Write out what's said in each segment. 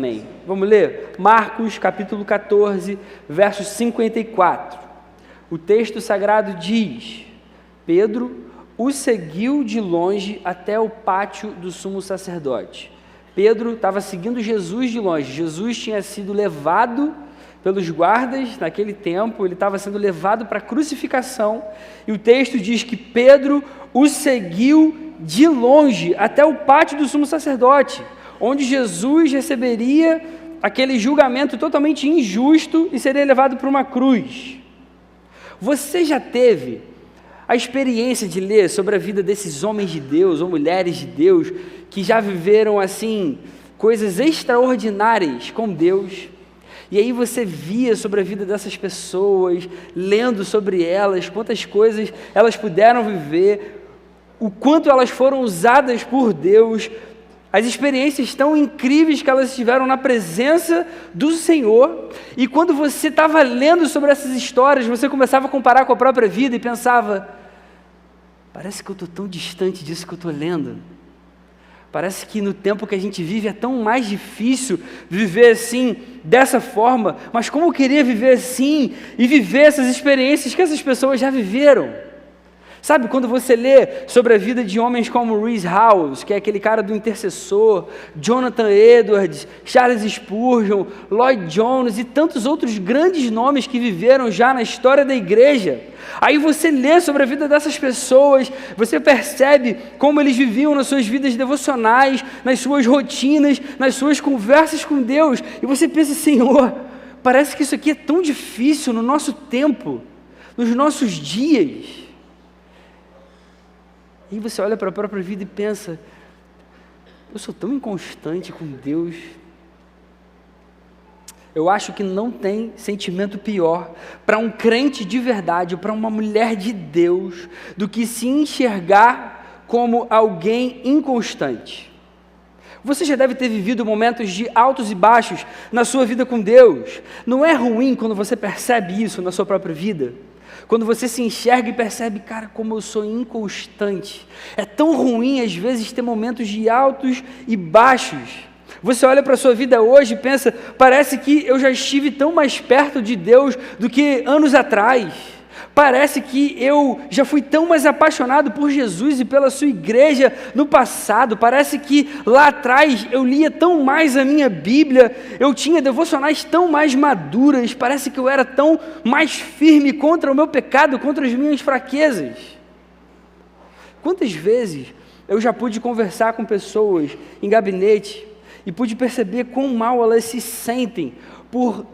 Amém. Vamos ler? Marcos, capítulo 14, verso 54. O texto sagrado diz: Pedro o seguiu de longe até o pátio do sumo sacerdote. Pedro estava seguindo Jesus de longe. Jesus tinha sido levado pelos guardas naquele tempo, ele estava sendo levado para a crucificação, e o texto diz que Pedro o seguiu de longe até o pátio do sumo sacerdote, onde Jesus receberia aquele julgamento totalmente injusto e seria levado para uma cruz. Você já teve a experiência de ler sobre a vida desses homens de Deus ou mulheres de Deus que já viveram assim coisas extraordinárias com Deus? E aí você via sobre a vida dessas pessoas, lendo sobre elas, quantas coisas elas puderam viver, o quanto elas foram usadas por Deus, as experiências tão incríveis que elas tiveram na presença do Senhor. E quando você estava lendo sobre essas histórias, você começava a comparar com a própria vida e pensava: parece que eu estou tão distante disso que eu estou lendo. Parece que no tempo que a gente vive é tão mais difícil viver assim, dessa forma, mas como eu queria viver assim e viver essas experiências que essas pessoas já viveram. Sabe, quando você lê sobre a vida de homens como Rees Howells, que é aquele cara do Intercessor, Jonathan Edwards, Charles Spurgeon, Lloyd Jones e tantos outros grandes nomes que viveram já na história da igreja, aí você lê sobre a vida dessas pessoas, você percebe como eles viviam nas suas vidas devocionais, nas suas rotinas, nas suas conversas com Deus, e você pensa: Senhor, parece que isso aqui é tão difícil no nosso tempo, nos nossos dias. E você olha para a própria vida e pensa: eu sou tão inconstante com Deus. Eu acho que não tem sentimento pior para um crente de verdade, para uma mulher de Deus, do que se enxergar como alguém inconstante. Você já deve ter vivido momentos de altos e baixos na sua vida com Deus. Não é ruim quando você percebe isso na sua própria vida? Quando você se enxerga e percebe: cara, como eu sou inconstante. É tão ruim às vezes ter momentos de altos e baixos. Você olha para a sua vida hoje e pensa: parece que eu já estive tão mais perto de Deus do que anos atrás. Parece que eu já fui tão mais apaixonado por Jesus e pela sua igreja no passado. Parece que lá atrás eu lia tão mais a minha Bíblia, eu tinha devocionais tão mais maduras, parece que eu era tão mais firme contra o meu pecado, contra as minhas fraquezas. Quantas vezes eu já pude conversar com pessoas em gabinete e pude perceber quão mal elas se sentem por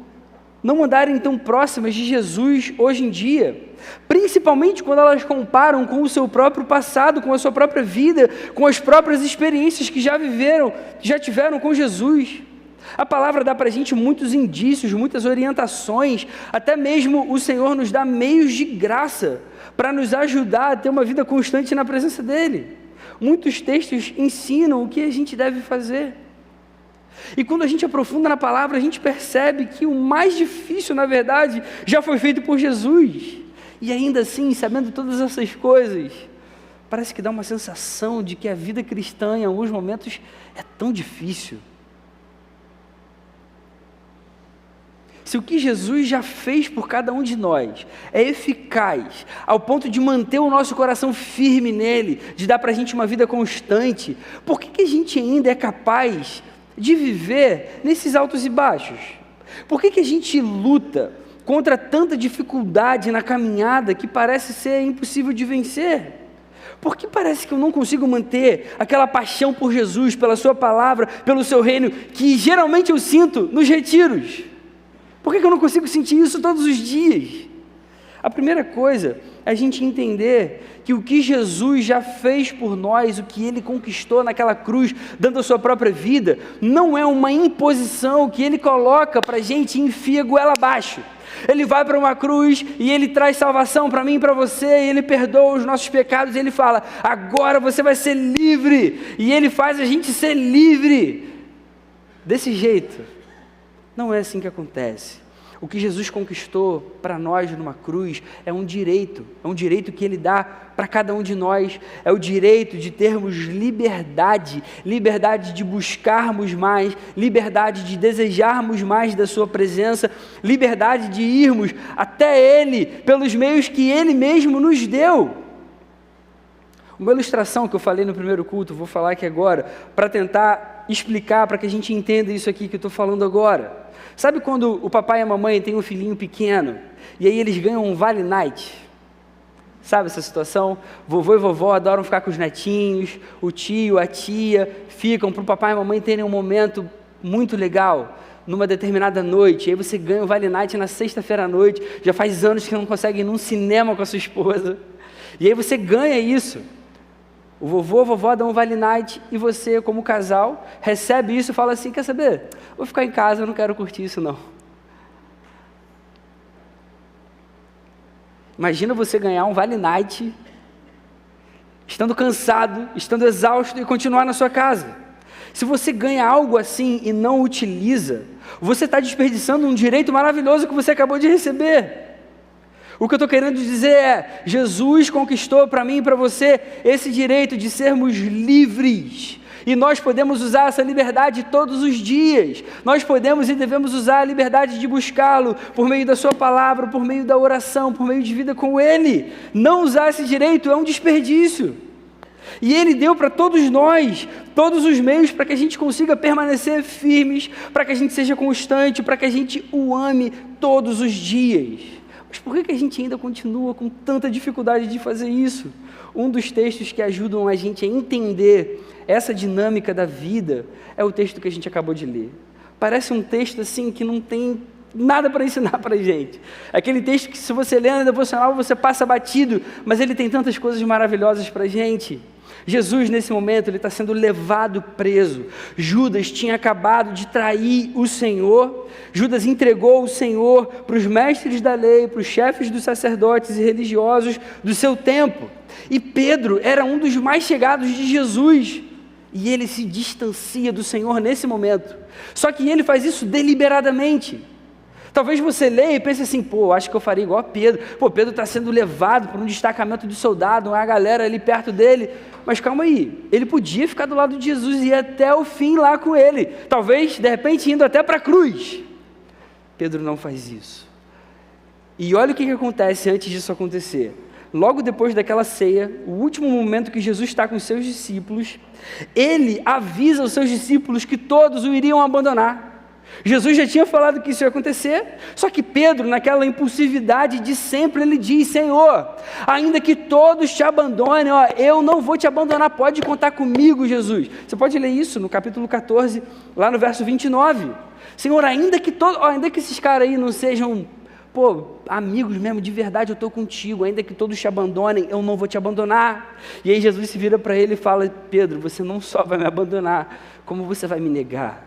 não andarem tão próximas de Jesus hoje em dia, principalmente quando elas comparam com o seu próprio passado, com a sua própria vida, com as próprias experiências que já viveram, que já tiveram com Jesus. A palavra dá para a gente muitos indícios, muitas orientações, até mesmo o Senhor nos dá meios de graça para nos ajudar a ter uma vida constante na presença dEle. Muitos textos ensinam o que a gente deve fazer. E quando a gente aprofunda na palavra, a gente percebe que o mais difícil, na verdade, já foi feito por Jesus. E ainda assim, sabendo todas essas coisas, parece que dá uma sensação de que a vida cristã, em alguns momentos, é tão difícil. Se o que Jesus já fez por cada um de nós é eficaz, ao ponto de manter o nosso coração firme nele, de dar para a gente uma vida constante, por que a gente ainda é capaz de viver nesses altos e baixos? Por que a gente luta contra tanta dificuldade na caminhada que parece ser impossível de vencer? Por que parece que eu não consigo manter aquela paixão por Jesus, pela sua palavra, pelo seu reino, que geralmente eu sinto nos retiros? Por que eu não consigo sentir isso todos os dias? A primeira coisa é a gente entender que o que Jesus já fez por nós, o que Ele conquistou naquela cruz, dando a sua própria vida, não é uma imposição que Ele coloca para a gente e enfia a goela abaixo. Ele vai para uma cruz e Ele traz salvação para mim e para você, e Ele perdoa os nossos pecados, e Ele fala: agora você vai ser livre, e Ele faz a gente ser livre. Desse jeito, não é assim que acontece. O que Jesus conquistou para nós numa cruz é um direito que Ele dá para cada um de nós, é o direito de termos liberdade de buscarmos mais, liberdade de desejarmos mais da Sua presença, liberdade de irmos até Ele, pelos meios que Ele mesmo nos deu. Uma ilustração que eu falei no primeiro culto, vou falar aqui agora, para tentar explicar, para que a gente entenda isso aqui que eu estou falando agora. Sabe quando o papai e a mamãe têm um filhinho pequeno, e aí eles ganham um Vale Night? Sabe essa situação? Vovô e vovó adoram ficar com os netinhos, o tio, a tia, ficam para o papai e a mamãe terem um momento muito legal, numa determinada noite, e aí você ganha o Vale Night na sexta-feira à noite, já faz anos que não consegue ir num cinema com a sua esposa, e aí você ganha isso. O vovô, a vovó dão um Vale Night e você, como casal, recebe isso e fala assim, quer saber? Vou ficar em casa, eu não quero curtir isso não. Imagina você ganhar um Vale Night, estando cansado, estando exausto e continuar na sua casa. Se você ganha algo assim e não utiliza, você está desperdiçando um direito maravilhoso que você acabou de receber. O que eu estou querendo dizer é, Jesus conquistou para mim e para você esse direito de sermos livres, e nós podemos usar essa liberdade todos os dias, nós podemos e devemos usar a liberdade de buscá-lo, por meio da sua palavra, por meio da oração, por meio de vida com Ele. Não usar esse direito é um desperdício, e Ele deu para todos nós, todos os meios para que a gente consiga permanecer firmes, para que a gente seja constante, para que a gente o ame todos os dias. Mas por que a gente ainda continua com tanta dificuldade de fazer isso? Um dos textos que ajudam a gente a entender essa dinâmica da vida é o texto que a gente acabou de ler. Parece um texto assim que não tem nada para ensinar para a gente. Aquele texto que se você lê na devocional você passa batido, mas ele tem tantas coisas maravilhosas para a gente. Jesus, nesse momento, ele está sendo levado preso. Judas tinha acabado de trair o Senhor. Judas entregou o Senhor para os mestres da lei, para os chefes dos sacerdotes e religiosos do seu tempo. E Pedro era um dos mais chegados de Jesus. E ele se distancia do Senhor nesse momento. Só que ele faz isso deliberadamente. Talvez você leia e pense assim, acho que eu faria igual a Pedro. Pedro está sendo levado por um destacamento de soldado, uma galera ali perto dele. Mas calma aí, ele podia ficar do lado de Jesus e ir até o fim lá com ele. Talvez, de repente, indo até para a cruz. Pedro não faz isso. E olha o que acontece antes disso acontecer. Logo depois daquela ceia, o último momento que Jesus está com os seus discípulos, ele avisa os seus discípulos que todos o iriam abandonar. Jesus já tinha falado que isso ia acontecer, só que Pedro, naquela impulsividade de sempre, ele diz, Senhor, ainda que todos te abandonem, eu não vou te abandonar, pode contar comigo, Jesus. Você pode ler isso no capítulo 14, lá no verso 29. Senhor, ainda que esses caras aí não sejam, amigos mesmo, de verdade eu estou contigo, ainda que todos te abandonem, eu não vou te abandonar. E aí Jesus se vira para ele e fala, Pedro, você não só vai me abandonar, como você vai me negar.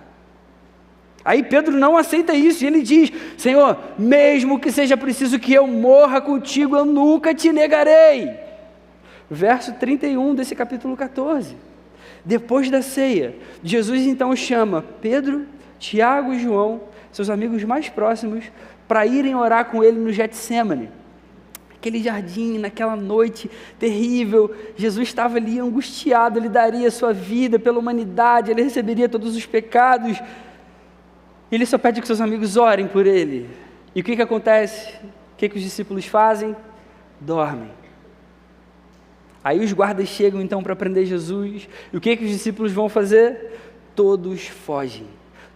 Aí Pedro não aceita isso, e ele diz, Senhor, mesmo que seja preciso que eu morra contigo, eu nunca te negarei. Verso 31 desse capítulo 14. Depois da ceia, Jesus então chama Pedro, Tiago e João, seus amigos mais próximos, para irem orar com ele no Getsêmani. Aquele jardim, naquela noite terrível, Jesus estava ali angustiado, ele daria a sua vida pela humanidade, ele receberia todos os pecados. Ele só pede que seus amigos orem por ele. E o que acontece? O que os discípulos fazem? Dormem. Aí os guardas chegam então para prender Jesus. E o que os discípulos vão fazer? Todos fogem.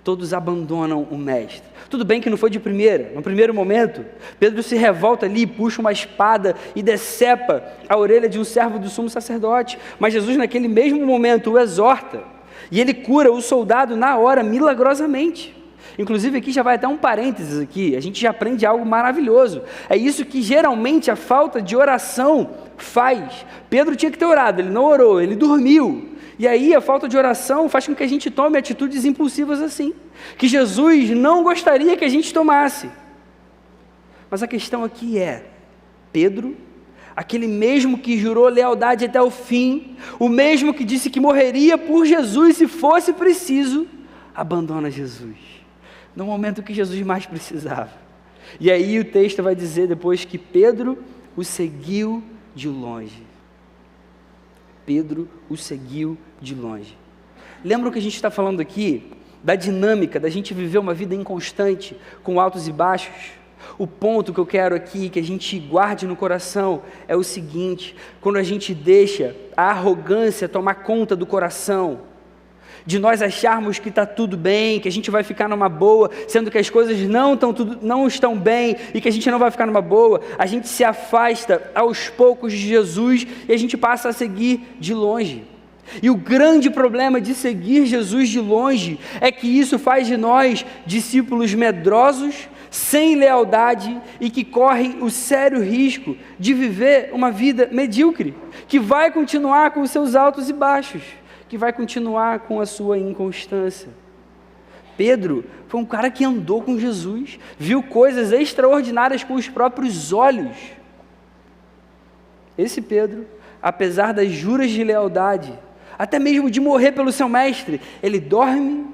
Todos abandonam o mestre. Tudo bem que não foi de primeira. No primeiro momento, Pedro se revolta ali, puxa uma espada e decepa a orelha de um servo do sumo sacerdote. Mas Jesus naquele mesmo momento o exorta. E ele cura o soldado na hora, milagrosamente. Inclusive aqui já vai até um parênteses aqui, a gente já aprende algo maravilhoso. É isso que geralmente a falta de oração faz. Pedro tinha que ter orado, ele não orou, ele dormiu. E aí a falta de oração faz com que a gente tome atitudes impulsivas assim, que Jesus não gostaria que a gente tomasse. Mas a questão aqui é, Pedro, aquele mesmo que jurou lealdade até o fim, o mesmo que disse que morreria por Jesus se fosse preciso, abandona Jesus. No momento que Jesus mais precisava. E aí o texto vai dizer depois que Pedro o seguiu de longe. Pedro o seguiu de longe. Lembra que a gente está falando aqui da dinâmica, da gente viver uma vida inconstante, com altos e baixos? O ponto que eu quero aqui, que a gente guarde no coração, é o seguinte: quando a gente deixa a arrogância tomar conta do coração, de nós acharmos que está tudo bem, que a gente vai ficar numa boa, sendo que as coisas não estão bem e que a gente não vai ficar numa boa, a gente se afasta aos poucos de Jesus e a gente passa a seguir de longe. E o grande problema de seguir Jesus de longe é que isso faz de nós discípulos medrosos, sem lealdade e que correm o sério risco de viver uma vida medíocre, que vai continuar com os seus altos e baixos, que vai continuar com a sua inconstância. Pedro foi um cara que andou com Jesus, viu coisas extraordinárias com os próprios olhos. Esse Pedro, apesar das juras de lealdade, até mesmo de morrer pelo seu mestre, ele dorme,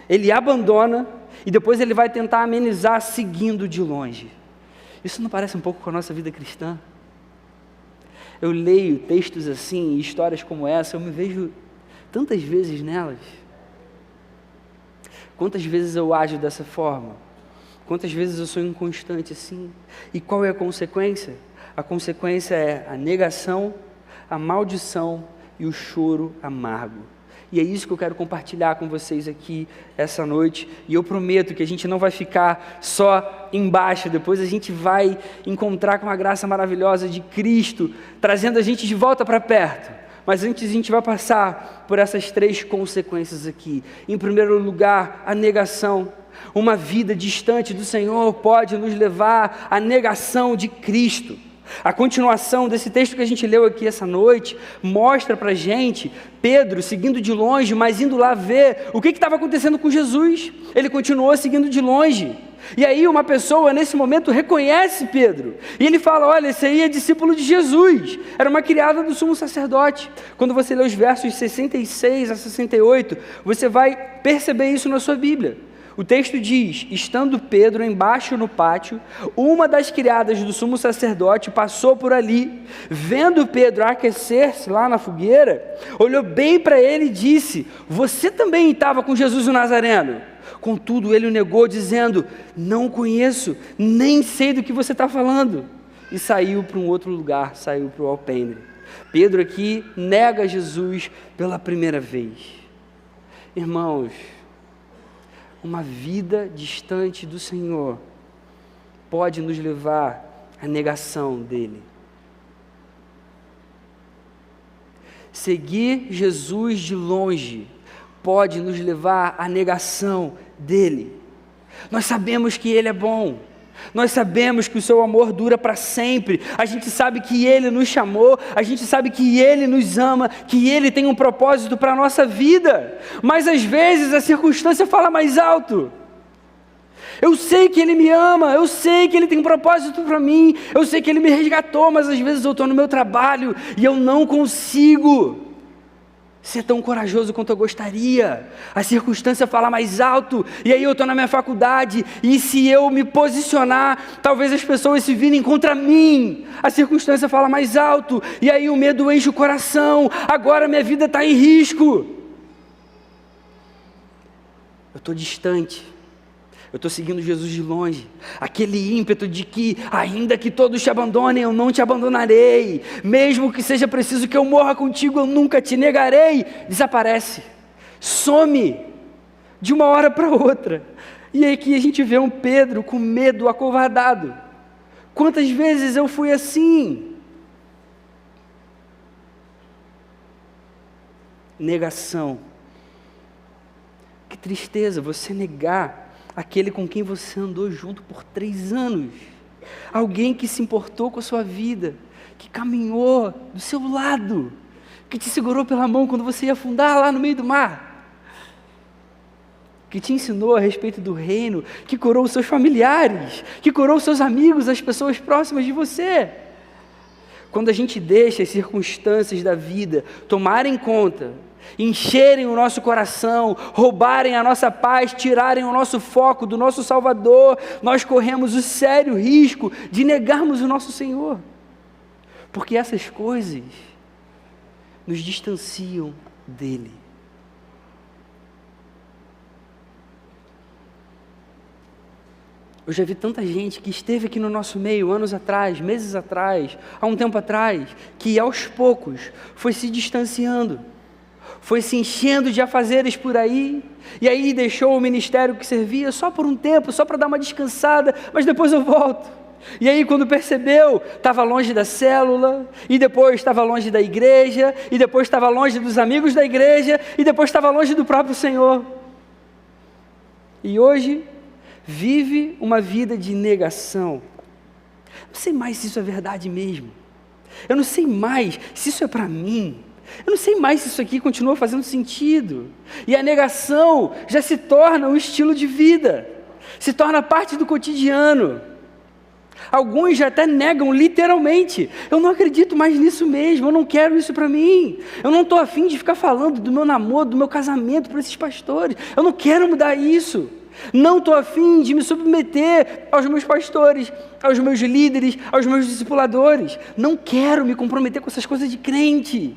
ele abandona e depois ele vai tentar amenizar seguindo de longe. Isso não parece um pouco com a nossa vida cristã? Eu leio textos assim, histórias como essa, eu me vejo tantas vezes nelas. Quantas vezes eu ajo dessa forma? Quantas vezes eu sou inconstante assim? E qual é a consequência? A consequência é a negação, a maldição e o choro amargo. E é isso que eu quero compartilhar com vocês aqui essa noite. E eu prometo que a gente não vai ficar só embaixo, depois a gente vai encontrar com a graça maravilhosa de Cristo, trazendo a gente de volta para perto. Mas antes a gente vai passar por essas 3 consequências aqui. Em primeiro lugar, a negação. Uma vida distante do Senhor pode nos levar à negação de Cristo. A continuação desse texto que a gente leu aqui essa noite mostra pra gente Pedro seguindo de longe, mas indo lá ver o que estava acontecendo com Jesus. Ele continuou seguindo de longe. E aí uma pessoa nesse momento reconhece Pedro, e ele fala: olha, esse aí é discípulo de Jesus, era uma criada do sumo sacerdote. Quando você lê os versos 66 a 68, você vai perceber isso na sua Bíblia. O texto diz: estando Pedro embaixo no pátio, uma das criadas do sumo sacerdote passou por ali, vendo Pedro aquecer-se lá na fogueira, olhou bem para ele e disse: você também estava com Jesus o Nazareno? Contudo, ele o negou, dizendo: não conheço, nem sei do que você está falando. E saiu para um outro lugar, saiu para o alpendre. Pedro aqui nega Jesus pela primeira vez. Irmãos, uma vida distante do Senhor pode nos levar à negação dele. Seguir Jesus de longe pode nos levar à negação dele. Nós sabemos que ele é bom, nós sabemos que o seu amor dura para sempre, a gente sabe que ele nos chamou, a gente sabe que ele nos ama, que ele tem um propósito para a nossa vida, mas às vezes a circunstância fala mais alto. Eu sei que ele me ama, eu sei que ele tem um propósito para mim, eu sei que ele me resgatou, mas às vezes eu estou no meu trabalho e eu não consigo ser tão corajoso quanto eu gostaria. A circunstância fala mais alto, e aí eu estou na minha faculdade, e se eu me posicionar, talvez as pessoas se virem contra mim. A circunstância fala mais alto, e aí o medo enche o coração. Agora minha vida está em risco. Eu estou distante. Eu estou seguindo Jesus de longe. Aquele ímpeto de que, ainda que todos te abandonem, eu não te abandonarei. Mesmo que seja preciso que eu morra contigo, eu nunca te negarei. Desaparece. Some. De uma hora para outra. E aí aqui a gente vê um Pedro com medo, acovardado. Quantas vezes eu fui assim? Negação. Que tristeza você negar aquele com quem você andou junto por 3 anos, alguém que se importou com a sua vida, que caminhou do seu lado, que te segurou pela mão quando você ia afundar lá no meio do mar, que te ensinou a respeito do reino, que curou os seus familiares, que curou os seus amigos, as pessoas próximas de você. Quando a gente deixa as circunstâncias da vida tomarem conta, encherem o nosso coração, roubarem a nossa paz, tirarem o nosso foco do nosso Salvador, nós corremos o sério risco de negarmos o nosso Senhor, porque essas coisas nos distanciam dele. Eu já vi tanta gente que esteve aqui no nosso meio anos atrás, meses atrás, há um tempo atrás, que aos poucos foi se distanciando, foi se enchendo de afazeres por aí, e aí deixou o ministério que servia só por um tempo, só para dar uma descansada, mas depois eu volto. E aí quando percebeu, estava longe da célula, e depois estava longe da igreja, e depois estava longe dos amigos da igreja, e depois estava longe do próprio Senhor. E hoje vive uma vida de negação. Não sei mais se isso é verdade mesmo. Eu não sei mais se isso é para mim. Eu não sei mais se isso aqui continua fazendo sentido. E a negação já se torna um estilo de vida, se torna parte do cotidiano. Alguns já até negam literalmente: eu não acredito mais nisso mesmo, eu não quero isso para mim, eu não estou afim de ficar falando do meu namoro, do meu casamento para esses pastores, eu não quero mudar isso, não estou afim de me submeter aos meus pastores, aos meus líderes, aos meus discipuladores, não quero me comprometer com essas coisas de crente.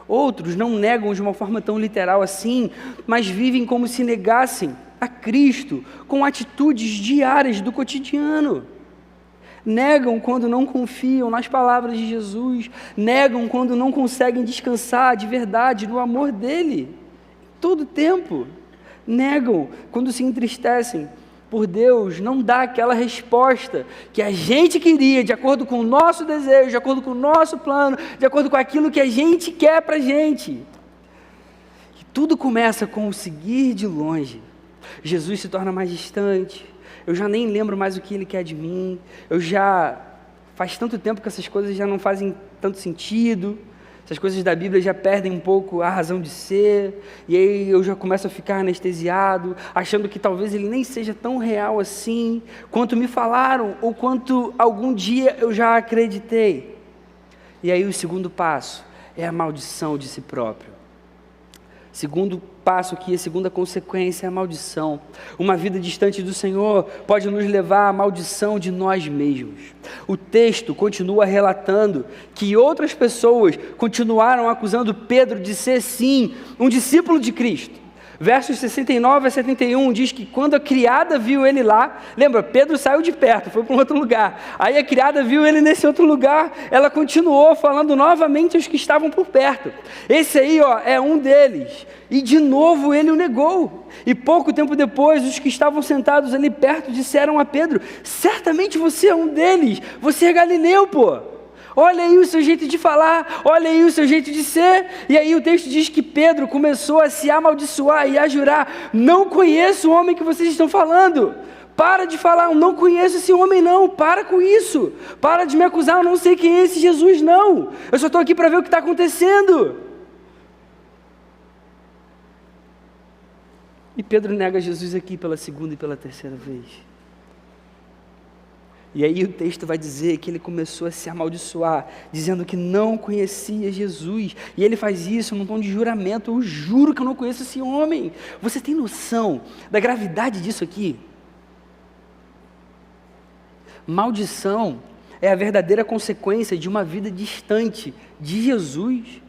Outros não negam de uma forma tão literal assim, mas vivem como se negassem a Cristo com atitudes diárias do cotidiano. Negam quando não confiam nas palavras de Jesus, negam quando não conseguem descansar de verdade no amor dele, todo tempo. Negam quando se entristecem por Deus não dar aquela resposta que a gente queria, de acordo com o nosso desejo, de acordo com o nosso plano, de acordo com aquilo que a gente quer para a gente. E tudo começa com o seguir de longe. Jesus se torna mais distante, eu já nem lembro mais o que ele quer de mim, faz tanto tempo que essas coisas já não fazem tanto sentido, essas coisas da Bíblia já perdem um pouco a razão de ser, e aí eu já começo a ficar anestesiado, achando que talvez ele nem seja tão real assim, quanto me falaram, ou quanto algum dia eu já acreditei. E aí o segundo passo é a maldição de si próprio. Segundo passo aqui, a segunda consequência é a maldição. Uma vida distante do Senhor pode nos levar à maldição de nós mesmos. O texto continua relatando que outras pessoas continuaram acusando Pedro de ser, sim, um discípulo de Cristo. Versos 69 a 71 diz que quando a criada viu ele lá, lembra, Pedro saiu de perto, foi para um outro lugar, aí a criada viu ele nesse outro lugar, ela continuou falando novamente aos que estavam por perto: esse aí é um deles, e de novo ele o negou. E pouco tempo depois, os que estavam sentados ali perto disseram a Pedro: certamente você é um deles, você é galileu, pô. Olha aí o seu jeito de falar, olha aí o seu jeito de ser. E aí o texto diz que Pedro começou a se amaldiçoar e a jurar: não conheço o homem que vocês estão falando. Para de falar, eu não conheço esse homem não, para com isso. Para de me acusar, eu não sei quem é esse Jesus não. Eu só estou aqui para ver o que está acontecendo. E Pedro nega Jesus aqui pela segunda e pela terceira vez. E aí o texto vai dizer que ele começou a se amaldiçoar, dizendo que não conhecia Jesus. E ele faz isso num tom de juramento: eu juro que eu não conheço esse homem. Você tem noção da gravidade disso aqui? Maldição é a verdadeira consequência de uma vida distante de Jesus.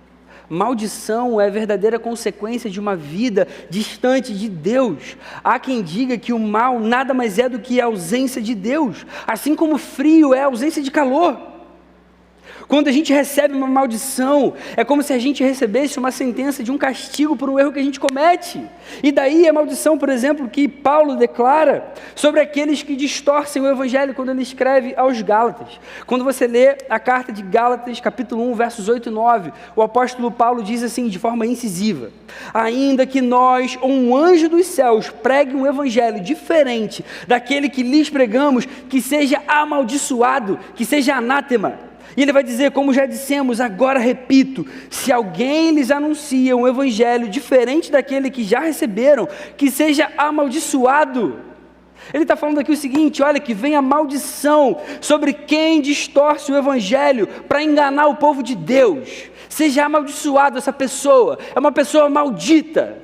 Maldição é a verdadeira consequência de uma vida distante de Deus. Há quem diga que o mal nada mais é do que a ausência de Deus, assim como o frio é a ausência de calor. Quando a gente recebe uma maldição, é como se a gente recebesse uma sentença de um castigo por um erro que a gente comete. E daí a maldição, por exemplo, que Paulo declara sobre aqueles que distorcem o Evangelho quando ele escreve aos Gálatas. Quando você lê a carta de Gálatas, capítulo 1, versos 8 e 9, o apóstolo Paulo diz assim, de forma incisiva: ainda que nós, ou um anjo dos céus, pregue um Evangelho diferente daquele que lhes pregamos, que seja amaldiçoado, que seja anátema. E ele vai dizer, como já dissemos, agora repito: se alguém lhes anuncia um evangelho diferente daquele que já receberam, que seja amaldiçoado. Ele está falando aqui o seguinte: olha, que vem a maldição sobre quem distorce o evangelho para enganar o povo de Deus. Seja amaldiçoado essa pessoa, é uma pessoa maldita.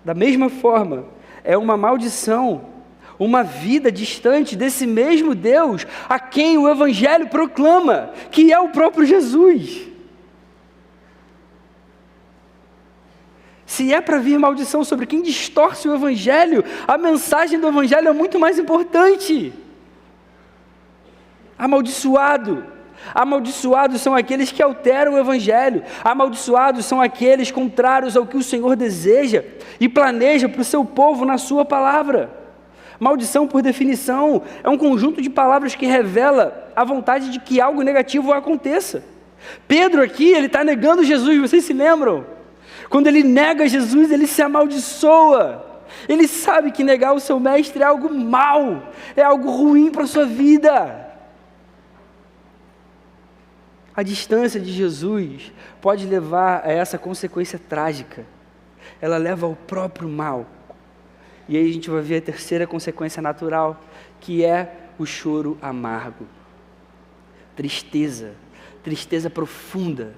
Da mesma forma, é uma maldição, uma vida distante desse mesmo Deus a quem o Evangelho proclama, que é o próprio Jesus. Se é para vir maldição sobre quem distorce o Evangelho, a mensagem do Evangelho é muito mais importante. Amaldiçoados são aqueles que alteram o Evangelho. Amaldiçoados são aqueles contrários ao que o Senhor deseja e planeja para o seu povo na sua palavra. Maldição, por definição, é um conjunto de palavras que revela a vontade de que algo negativo aconteça. Pedro aqui, ele está negando Jesus, vocês se lembram? Quando ele nega Jesus, ele se amaldiçoa. Ele sabe que negar o seu mestre é algo mau, é algo ruim para a sua vida. A distância de Jesus pode levar a essa consequência trágica. Ela leva ao próprio mal. E aí a gente vai ver a terceira consequência natural, que é o choro amargo. Tristeza profunda.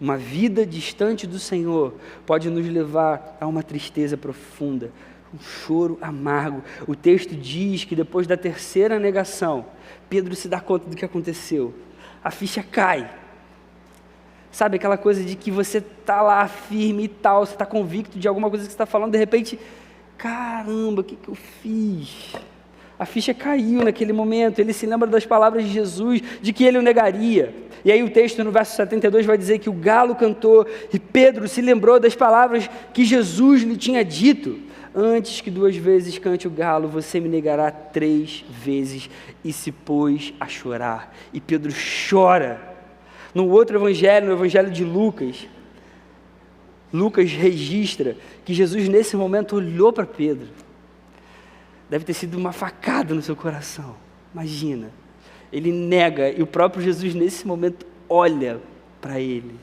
Uma vida distante do Senhor pode nos levar a uma tristeza profunda, um choro amargo. O texto diz que depois da terceira negação, Pedro se dá conta do que aconteceu. A ficha cai. Sabe aquela coisa de que você está lá firme e tal, você está convicto de alguma coisa que você está falando, de repente, caramba, o que eu fiz? A ficha caiu naquele momento, ele se lembra das palavras de Jesus, de que ele o negaria. E aí o texto no verso 72 vai dizer que o galo cantou e Pedro se lembrou das palavras que Jesus lhe tinha dito. Antes que 2 vezes cante o galo, você me negará 3 vezes, e se pôs a chorar. E Pedro chora. No outro evangelho, no evangelho de Lucas, Lucas registra que Jesus nesse momento olhou para Pedro. Deve ter sido uma facada no seu coração, imagina. Ele nega e o próprio Jesus nesse momento olha para ele.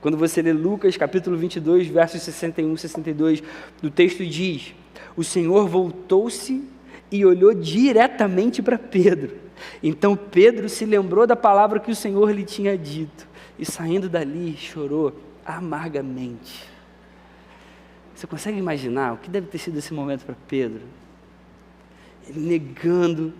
Quando você lê Lucas capítulo 22, versos 61 e 62, o texto diz: o Senhor voltou-se e olhou diretamente para Pedro. Então Pedro se lembrou da palavra que o Senhor lhe tinha dito e saindo dali chorou amargamente. Você consegue imaginar o que deve ter sido esse momento para Pedro? Ele negando,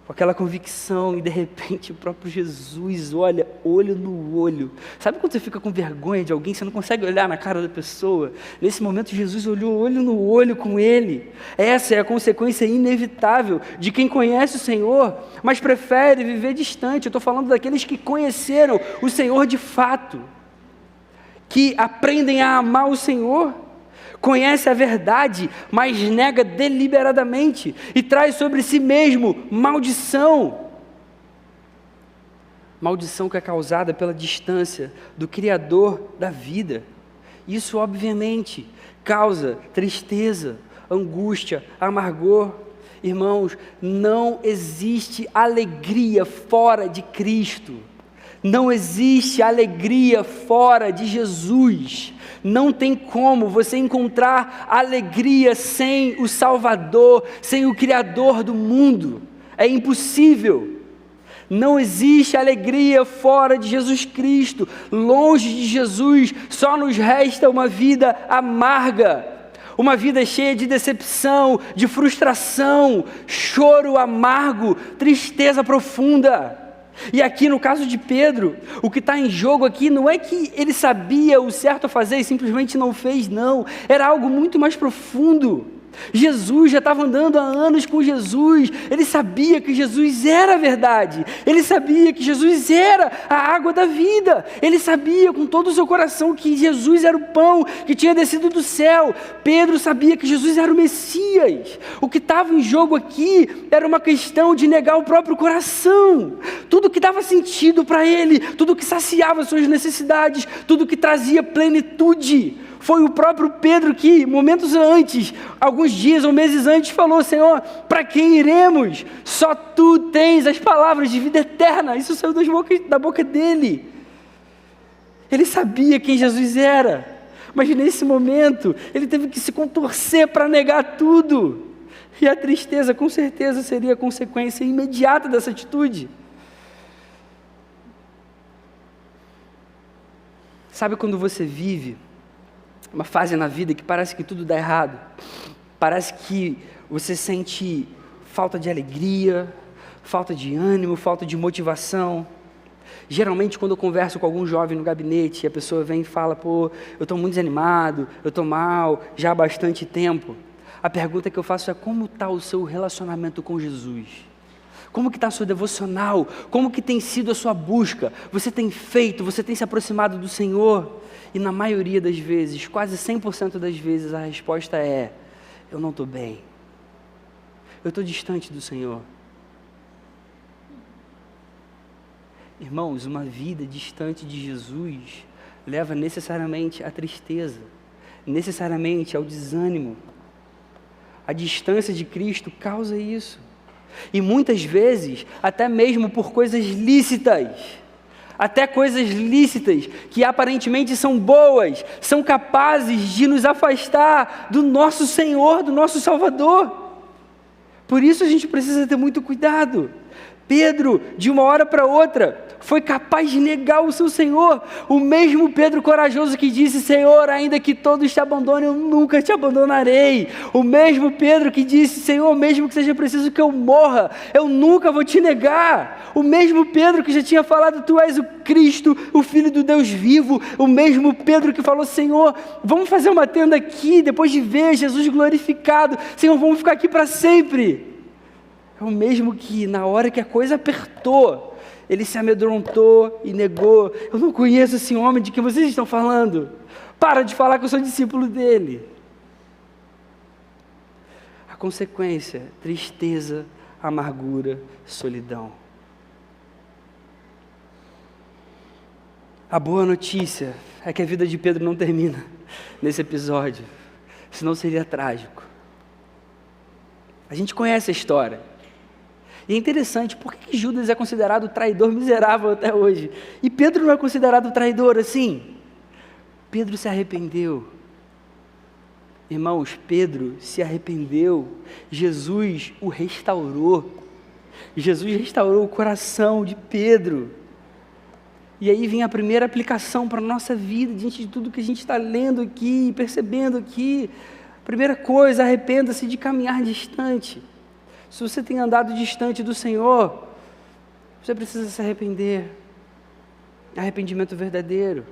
com aquela convicção, e de repente o próprio Jesus olha olho no olho. Sabe quando você fica com vergonha de alguém, você não consegue olhar na cara da pessoa? Nesse momento Jesus olhou olho no olho com ele. Essa é a consequência inevitável de quem conhece o Senhor, mas prefere viver distante. Eu estou falando daqueles que conheceram o Senhor de fato, que aprendem a amar o Senhor, conhece a verdade, mas nega deliberadamente e traz sobre si mesmo maldição. Maldição que é causada pela distância do Criador da vida. Isso, obviamente, causa tristeza, angústia, amargor. Irmãos, não existe alegria fora de Cristo. Não existe alegria fora de Jesus. Não tem como você encontrar alegria sem o Salvador, sem o Criador do mundo. É impossível. Não existe alegria fora de Jesus Cristo. Longe de Jesus, só nos resta uma vida amarga, uma vida cheia de decepção, de frustração, choro amargo, tristeza profunda. E aqui no caso de Pedro, o que está em jogo aqui não é que ele sabia o certo a fazer e simplesmente não fez, não. Era algo muito mais profundo. Jesus já estava andando há anos com Jesus, ele sabia que Jesus era a verdade, ele sabia que Jesus era a água da vida, ele sabia com todo o seu coração que Jesus era o pão que tinha descido do céu. Pedro sabia que Jesus era o Messias. O que estava em jogo aqui era uma questão de negar o próprio coração, tudo que dava sentido para ele, tudo que saciava suas necessidades, tudo que trazia plenitude. Foi o próprio Pedro que, momentos antes, alguns dias ou meses antes, falou: Senhor, para quem iremos? Só Tu tens as palavras de vida eterna. Isso saiu da boca dele. Ele sabia quem Jesus era, mas nesse momento, ele teve que se contorcer para negar tudo. E a tristeza, com certeza, seria a consequência imediata dessa atitude. Sabe quando você vive uma fase na vida que parece que tudo dá errado? Parece que você sente falta de alegria, falta de ânimo, falta de motivação. Geralmente, quando eu converso com algum jovem no gabinete, a pessoa vem e fala, pô, eu estou muito desanimado, eu estou mal, já há bastante tempo. A pergunta que eu faço é, como está o seu relacionamento com Jesus? Como que está a sua devocional? Como que tem sido a sua busca? Você tem feito, você tem se aproximado do Senhor? E na maioria das vezes, quase 100% das vezes, a resposta é, eu não estou bem. Eu estou distante do Senhor. Irmãos, uma vida distante de Jesus leva necessariamente à tristeza, necessariamente ao desânimo. A distância de Cristo causa isso. E muitas vezes, até mesmo por coisas lícitas, até coisas lícitas, que aparentemente são boas, são capazes de nos afastar do nosso Senhor, do nosso Salvador. Por isso a gente precisa ter muito cuidado. Pedro, de uma hora para outra, foi capaz de negar o seu Senhor. O mesmo Pedro corajoso que disse, Senhor, ainda que todos te abandonem, eu nunca te abandonarei. O mesmo Pedro que disse, Senhor, mesmo que seja preciso que eu morra, eu nunca vou te negar. O mesmo Pedro que já tinha falado, tu és o Cristo, o Filho do Deus vivo. O mesmo Pedro que falou, Senhor, vamos fazer uma tenda aqui, depois de ver Jesus glorificado. Senhor, vamos ficar aqui para sempre. É o mesmo que na hora que a coisa apertou, ele se amedrontou e negou. Eu não conheço esse homem de quem vocês estão falando. Para de falar que eu sou discípulo dele. A consequência, tristeza, amargura, solidão. A boa notícia é que a vida de Pedro não termina nesse episódio, senão seria trágico. A gente conhece a história. E é interessante, por que Judas é considerado traidor miserável até hoje? E Pedro não é considerado traidor assim? Pedro se arrependeu. Irmãos, Pedro se arrependeu. Jesus o restaurou. Jesus restaurou o coração de Pedro. E aí vem a primeira aplicação para a nossa vida, diante de tudo que a gente está lendo aqui, percebendo aqui. Primeira coisa, arrependa-se de caminhar distante. Se você tem andado distante do Senhor, você precisa se arrepender. Arrependimento verdadeiro.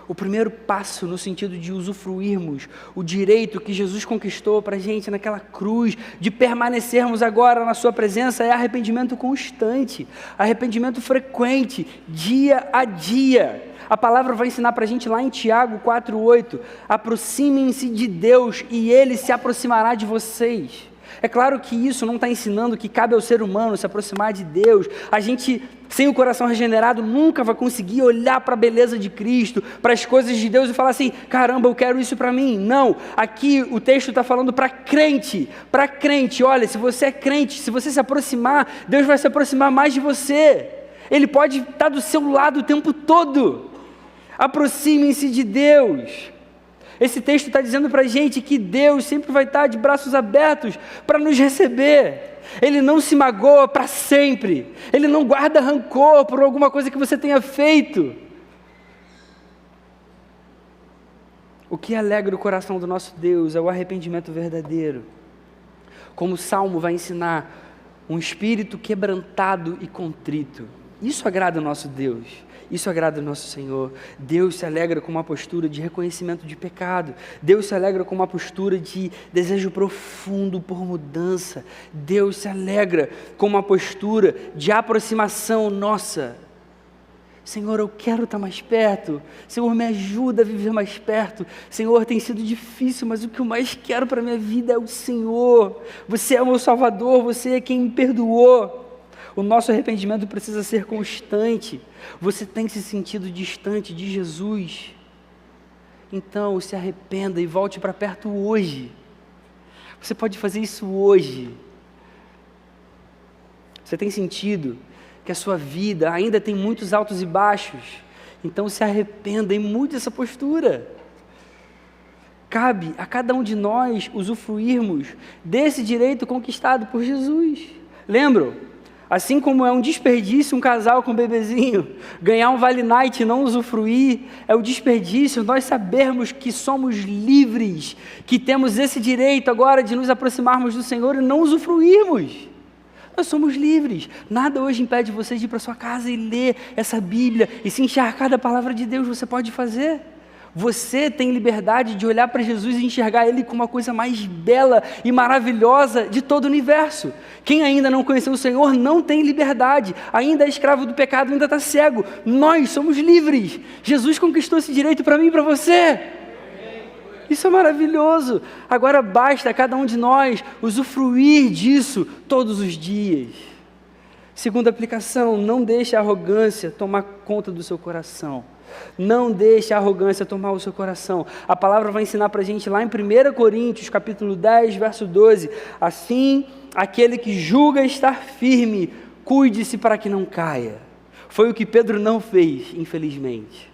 O primeiro passo no sentido de usufruirmos o direito que Jesus conquistou para a gente naquela cruz, de permanecermos agora na sua presença, é arrependimento constante, arrependimento frequente, dia a dia. A palavra vai ensinar para a gente lá em Tiago 4,8, aproximem-se de Deus e Ele se aproximará de vocês. É claro que isso não está ensinando que cabe ao ser humano se aproximar de Deus. A gente, sem o coração regenerado, nunca vai conseguir olhar para a beleza de Cristo, para as coisas de Deus e falar assim, caramba, eu quero isso para mim. Não, aqui o texto está falando para crente, olha, se você é crente, se você se aproximar, Deus vai se aproximar mais de você. Ele pode estar do seu lado o tempo todo. Aproximem-se de Deus. Esse texto está dizendo para a gente que Deus sempre vai estar de braços abertos para nos receber. Ele não se magoa para sempre. Ele não guarda rancor por alguma coisa que você tenha feito. O que alegra o coração do nosso Deus é o arrependimento verdadeiro. Como o Salmo vai ensinar, um espírito quebrantado e contrito. Isso agrada o nosso Deus. Isso agrada o nosso Senhor. Deus se alegra com uma postura de reconhecimento de pecado. Deus se alegra com uma postura de desejo profundo por mudança. Deus se alegra com uma postura de aproximação nossa. Senhor, eu quero estar mais perto. Senhor, me ajuda a viver mais perto. Senhor, tem sido difícil, mas o que eu mais quero para a minha vida é o Senhor. Você é o meu Salvador, você é quem me perdoou. O nosso arrependimento precisa ser constante. Você tem se sentido distante de Jesus? Então, se arrependa e volte para perto hoje. Você pode fazer isso hoje. Você tem sentido que a sua vida ainda tem muitos altos e baixos? Então, se arrependa e mude essa postura. Cabe a cada um de nós usufruirmos desse direito conquistado por Jesus. Lembram? Assim como é um desperdício um casal com um bebezinho ganhar um Vale Night e não usufruir, é o desperdício nós sabermos que somos livres, que temos esse direito agora de nos aproximarmos do Senhor e não usufruirmos. Nós somos livres. Nada hoje impede você de ir para sua casa e ler essa Bíblia e se encharcar da palavra de Deus. Você pode fazer. Você tem liberdade de olhar para Jesus e enxergar Ele como a coisa mais bela e maravilhosa de todo o universo. Quem ainda não conheceu o Senhor não tem liberdade, ainda é escravo do pecado, ainda está cego. Nós somos livres. Jesus conquistou esse direito para mim e para você. Isso é maravilhoso. Agora basta cada um de nós usufruir disso todos os dias. Segunda aplicação, não deixe a arrogância tomar conta do seu coração. Não deixe a arrogância tomar o seu coração. A palavra vai ensinar para a gente lá em 1 Coríntios, capítulo 10, verso 12. Assim, aquele que julga estar firme, cuide-se para que não caia. Foi o que Pedro não fez, infelizmente.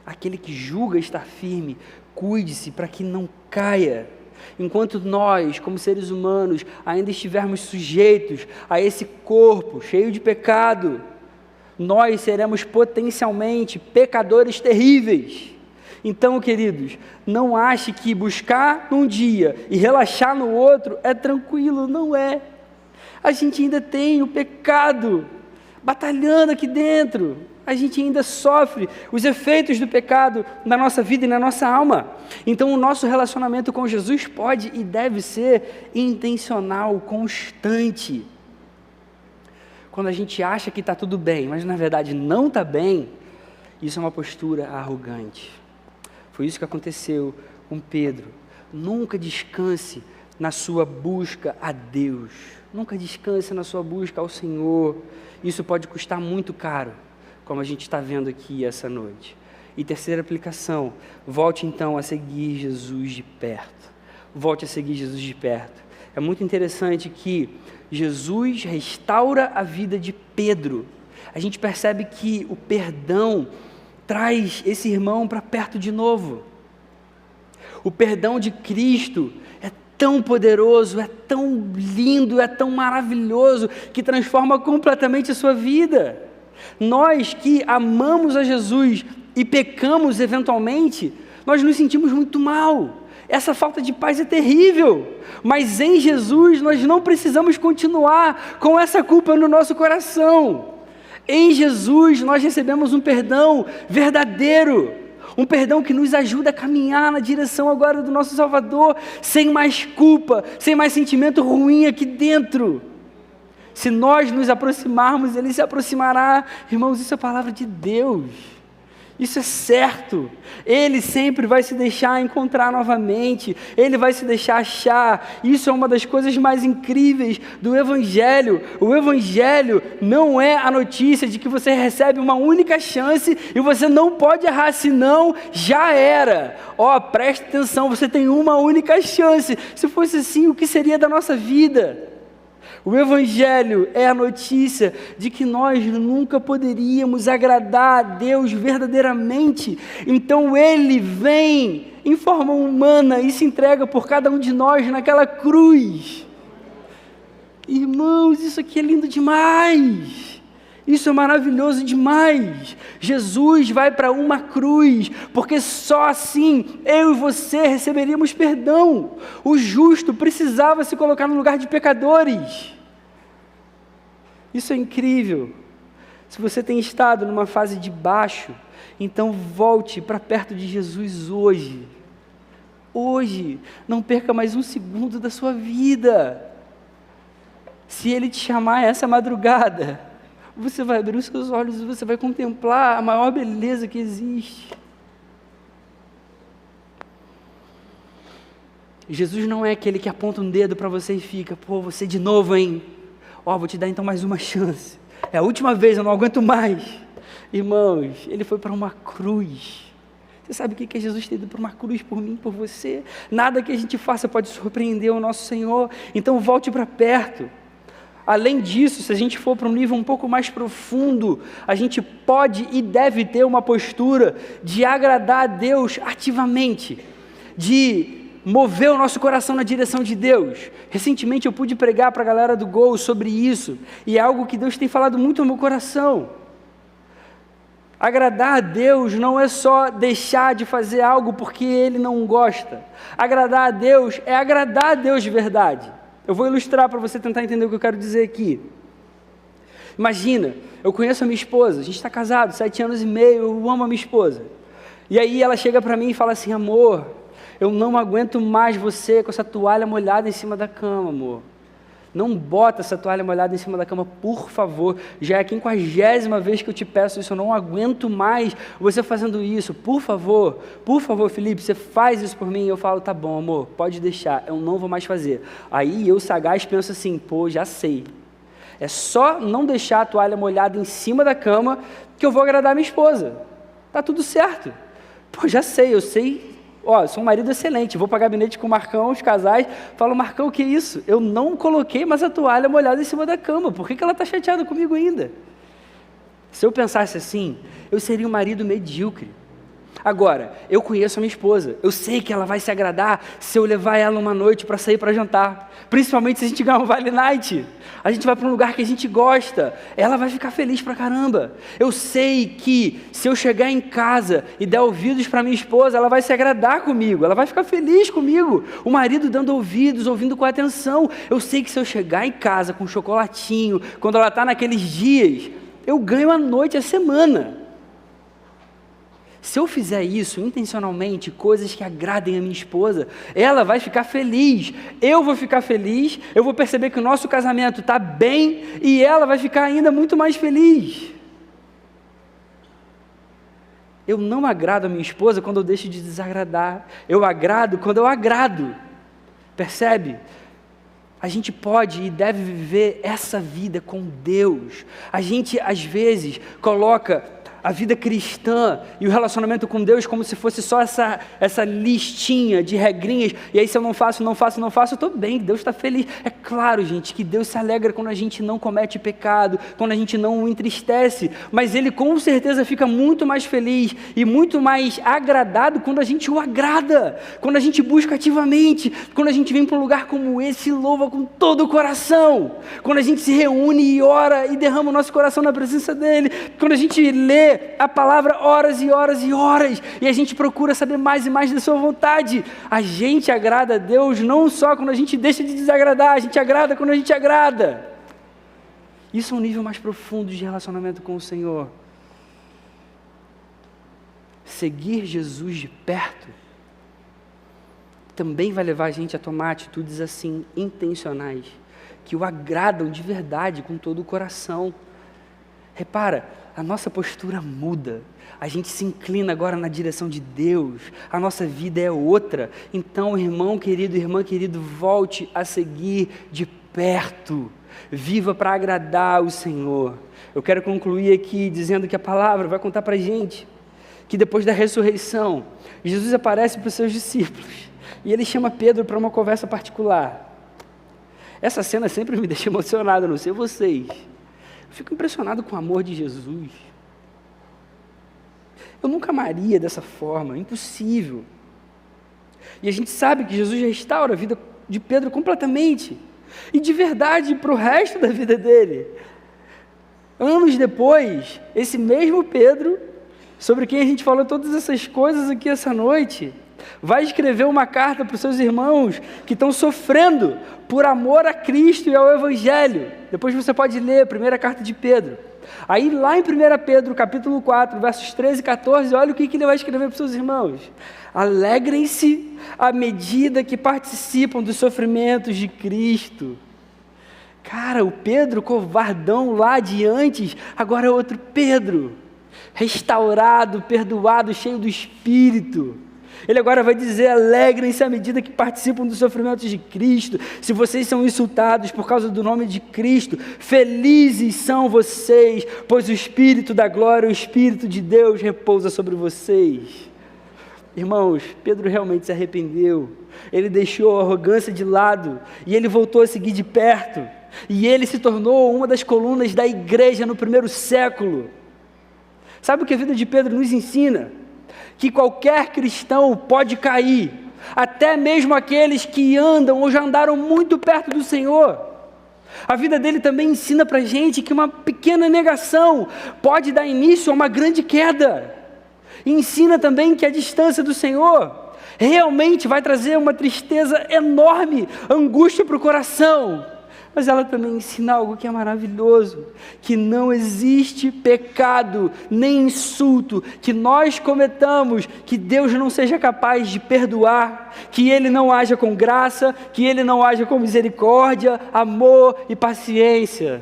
Aquele que julga estar firme, cuide-se para que não caia. Enquanto nós, como seres humanos, ainda estivermos sujeitos a esse corpo cheio de pecado, nós seremos potencialmente pecadores terríveis. Então, queridos, não ache que buscar num dia e relaxar no outro é tranquilo, não é. A gente ainda tem o pecado batalhando aqui dentro. A gente ainda sofre os efeitos do pecado na nossa vida e na nossa alma. Então, o nosso relacionamento com Jesus pode e deve ser intencional, constante. Quando a gente acha que está tudo bem, mas na verdade não está bem, isso é uma postura arrogante. Foi isso que aconteceu com Pedro. Nunca descanse na sua busca a Deus. Nunca descanse na sua busca ao Senhor. Isso pode custar muito caro, como a gente está vendo aqui essa noite. E terceira aplicação, volte então a seguir Jesus de perto. Volte a seguir Jesus de perto. É muito interessante que Jesus restaura a vida de Pedro. A gente percebe que o perdão traz esse irmão para perto de novo. O perdão de Cristo é tão poderoso, é tão lindo, é tão maravilhoso, que transforma completamente a sua vida. Nós que amamos a Jesus e pecamos eventualmente, nós nos sentimos muito mal. Essa falta de paz é terrível, mas em Jesus nós não precisamos continuar com essa culpa no nosso coração. Em Jesus nós recebemos um perdão verdadeiro, um perdão que nos ajuda a caminhar na direção agora do nosso Salvador, sem mais culpa, sem mais sentimento ruim aqui dentro. Se nós nos aproximarmos, Ele se aproximará. Irmãos, isso é a palavra de Deus. Isso é certo. Ele sempre vai se deixar encontrar novamente. Ele vai se deixar achar. Isso é uma das coisas mais incríveis do Evangelho. O Evangelho não é a notícia de que você recebe uma única chance e você não pode errar, senão já era. Preste atenção, você tem uma única chance. Se fosse assim, o que seria da nossa vida? O Evangelho é a notícia de que nós nunca poderíamos agradar a Deus verdadeiramente. Então Ele vem em forma humana e se entrega por cada um de nós naquela cruz. Irmãos, isso aqui é lindo demais. Isso é maravilhoso demais. Jesus vai para uma cruz, porque só assim eu e você receberíamos perdão. O justo precisava se colocar no lugar de pecadores. Isso é incrível. Se você tem estado numa fase de baixo, então volte para perto de Jesus hoje. Hoje, não perca mais um segundo da sua vida. Se Ele te chamar essa madrugada, você vai abrir os seus olhos e você vai contemplar a maior beleza que existe. Jesus não é aquele que aponta um dedo para você e fica, você de novo, hein? Vou te dar então mais uma chance. É a última vez, eu não aguento mais. Irmãos, Ele foi para uma cruz. Você sabe o que é Jesus ter ido para uma cruz por mim, por você? Nada que a gente faça pode surpreender o nosso Senhor. Então volte para perto. Além disso, se a gente for para um nível um pouco mais profundo, a gente pode e deve ter uma postura de agradar a Deus ativamente, de mover o nosso coração na direção de Deus. Recentemente eu pude pregar para a galera do Gol sobre isso, e é algo que Deus tem falado muito no meu coração. Agradar a Deus não é só deixar de fazer algo porque Ele não gosta. Agradar a Deus é agradar a Deus de verdade. Eu vou ilustrar para você tentar entender o que eu quero dizer aqui. Imagina, eu conheço a minha esposa, a gente está casado, 7 anos e meio, eu amo a minha esposa. E aí ela chega para mim e fala assim: amor, eu não aguento mais você com essa toalha molhada em cima da cama, amor. Não bota essa toalha molhada em cima da cama, por favor. Já é a 50ª vez que eu te peço isso, eu não aguento mais você fazendo isso. Por favor, Felipe, você faz isso por mim. Eu falo: tá bom, amor, pode deixar, eu não vou mais fazer. Aí eu, sagaz, penso assim: pô, já sei. É só não deixar a toalha molhada em cima da cama que eu vou agradar minha esposa. Tá tudo certo. Pô, já sei, eu sei. Ó, sou um marido excelente, vou para gabinete com o Marcão, os casais, falo: Marcão, o que é isso? Eu não coloquei mais a toalha molhada em cima da cama, por que ela está chateada comigo ainda? Se eu pensasse assim, eu seria um marido medíocre. Agora, eu conheço a minha esposa, eu sei que ela vai se agradar se eu levar ela uma noite para sair para jantar, principalmente se a gente ganhar um Vale Night, a gente vai para um lugar que a gente gosta, ela vai ficar feliz pra caramba. Eu sei que se eu chegar em casa e der ouvidos para minha esposa, ela vai se agradar comigo, ela vai ficar feliz comigo, o marido dando ouvidos, ouvindo com atenção. Eu sei que se eu chegar em casa com um chocolatinho, quando ela está naqueles dias, eu ganho a noite, a semana. Se eu fizer isso intencionalmente, coisas que agradem a minha esposa, ela vai ficar feliz, eu vou ficar feliz, eu vou perceber que o nosso casamento está bem e ela vai ficar ainda muito mais feliz. Eu não agrado a minha esposa quando eu deixo de desagradar, eu agrado quando eu agrado. Percebe? A gente pode e deve viver essa vida com Deus. A gente, às vezes, coloca a vida cristã e o relacionamento com Deus como se fosse só essa listinha de regrinhas, e aí se eu não faço, eu estou bem, Deus está feliz. É claro, gente, que Deus se alegra quando a gente não comete pecado, quando a gente não o entristece, mas Ele com certeza fica muito mais feliz e muito mais agradado quando a gente o agrada, quando a gente busca ativamente, quando a gente vem para um lugar como esse e louva com todo o coração, quando a gente se reúne e ora e derrama o nosso coração na presença dEle, quando a gente lê a palavra horas e horas e horas, e a gente procura saber mais e mais da sua vontade. A gente agrada a Deus não só quando a gente deixa de desagradar, a gente agrada quando a gente agrada. Isso é um nível mais profundo de relacionamento com o Senhor. Seguir Jesus de perto também vai levar a gente a tomar atitudes assim, intencionais, que o agradam de verdade, com todo o coração. Repara, a nossa postura muda, a gente se inclina agora na direção de Deus, a nossa vida é outra. Então, irmão querido, irmã querido, volte a seguir de perto, viva para agradar o Senhor. Eu quero concluir aqui dizendo que a palavra vai contar para a gente que depois da ressurreição, Jesus aparece para os seus discípulos e ele chama Pedro para uma conversa particular. Essa cena sempre me deixa emocionado, não sei vocês. Fico impressionado com o amor de Jesus. Eu nunca amaria dessa forma, impossível. E a gente sabe que Jesus restaura a vida de Pedro completamente, e de verdade para o resto da vida dele. Anos depois, esse mesmo Pedro, sobre quem a gente falou todas essas coisas aqui essa noite, vai escrever uma carta para os seus irmãos que estão sofrendo por amor a Cristo e ao Evangelho. Depois você pode ler a primeira carta de Pedro. Aí lá em 1 Pedro, capítulo 4, versos 13 e 14, olha o que ele vai escrever para os seus irmãos. Alegrem-se à medida que participam dos sofrimentos de Cristo. Cara, o Pedro covardão lá de antes, agora é outro Pedro, restaurado, perdoado, cheio do Espírito. Ele agora vai dizer: alegrem-se à medida que participam dos sofrimentos de Cristo. Se vocês são insultados por causa do nome de Cristo, felizes são vocês, pois o Espírito da glória, o Espírito de Deus repousa sobre vocês. Irmãos, Pedro realmente se arrependeu. Ele deixou a arrogância de lado e ele voltou a seguir de perto. E ele se tornou uma das colunas da igreja no primeiro século. Sabe o que a vida de Pedro nos ensina? Que qualquer cristão pode cair, até mesmo aqueles que andam ou já andaram muito perto do Senhor. A vida dele também ensina para a gente que uma pequena negação pode dar início a uma grande queda. E ensina também que a distância do Senhor realmente vai trazer uma tristeza enorme, angústia para o coração. Mas ela também ensina algo que é maravilhoso, que não existe pecado, nem insulto, que nós cometamos, que Deus não seja capaz de perdoar, que Ele não haja com graça, que Ele não haja com misericórdia, amor e paciência.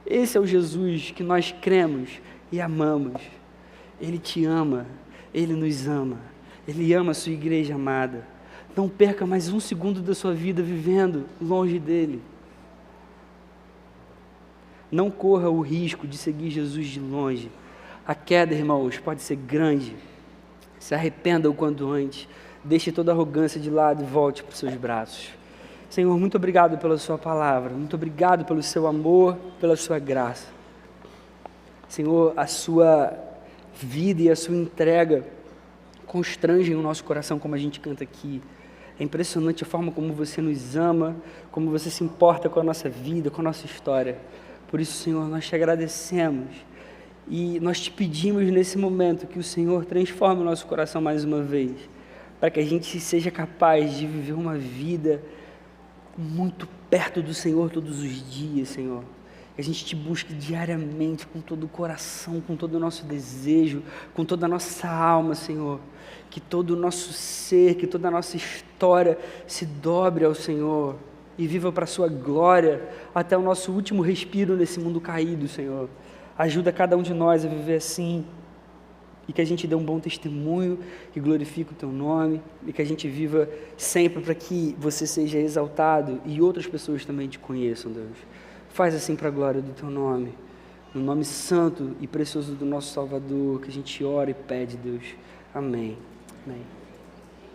Esse é o Jesus que nós cremos e amamos. Ele te ama, Ele nos ama, Ele ama a sua igreja amada. Não perca mais um segundo da sua vida vivendo longe dEle. Não corra o risco de seguir Jesus de longe. A queda, irmãos, pode ser grande. Se arrependa o quanto antes. Deixe toda a arrogância de lado e volte para os seus braços. Senhor, muito obrigado pela sua palavra. Muito obrigado pelo seu amor, pela sua graça. Senhor, a sua vida e a sua entrega constrangem o nosso coração, como a gente canta aqui. É impressionante a forma como você nos ama, como você se importa com a nossa vida, com a nossa história. Por isso, Senhor, nós te agradecemos e nós te pedimos nesse momento que o Senhor transforme o nosso coração mais uma vez, para que a gente seja capaz de viver uma vida muito perto do Senhor todos os dias, Senhor. Que a gente te busque diariamente com todo o coração, com todo o nosso desejo, com toda a nossa alma, Senhor. Que todo o nosso ser, que toda a nossa história se dobre ao Senhor e viva para a sua glória até o nosso último respiro nesse mundo caído, Senhor. Ajuda cada um de nós a viver assim e que a gente dê um bom testemunho, que glorifique o Teu nome e que a gente viva sempre para que Você seja exaltado e outras pessoas também Te conheçam, Deus. Faz assim para a glória do Teu nome, no nome santo e precioso do nosso Salvador, que a gente ora e pede, Deus. Amém. Amém.